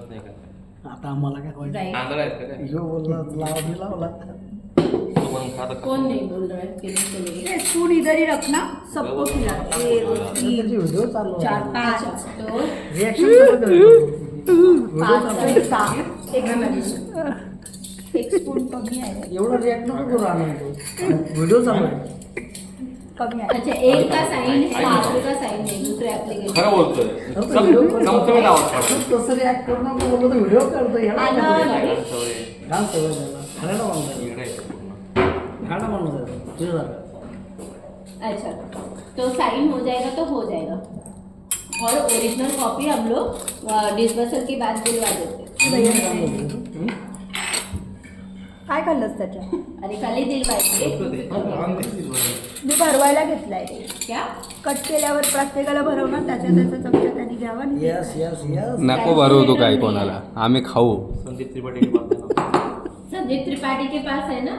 विश्वास नाही करत. आता आम्हाला काय Right. तांदळ आहेत का काय? यो बोलला लावा मी लावला तू पण खाता का? कौन नहीं बोल रहा है कि नहीं चलेगा? ए, स्पून इधर ही रखना सबको खिला एक त्याची तीन व्हिडिओ चालू चार पाँच तो रिॲक्शन कसं करायचं? पाँच सहा एक स्पून कमी आहे एवढं रिॲक्ट नको करू आनंद व्हिडिओ चालू आहे कमी आहे अच्छा एक का साइन है आगे का साइन है दूसरे एप्लीकेशन खरं बोलतोय चमचमीत आवाज काढतो. तसं रिॲक्ट करू नको बोललो तर व्हिडिओ करतो आनंद. घाल सवय झाला खाण्याला माणूस आहे इकडे आहे पूर्ण. खाणं माणूस आहे तुझ्यासारखं अच्छा तो साइन हो जाएगा तो हो जाएगा और ओरिजिनल कॉपी हम लोग डिस्बर्सल के बाद दिलवा देते काय खाल्लंस त्याच्या अरे खाली दिलवाएंगे फक्त ते. मी भरवायला घेतलाय ते क्या कट केल्यावर प्रत्येकाला भरवणार त्याच्या चमचा त्यांनी घ्यावा आणि यस यस यस नको भरवू तू काय कोणाला आम्ही खाऊ संदीप त्रिपाठी के पास है ना. संदीप त्रिपाठी के पास है ना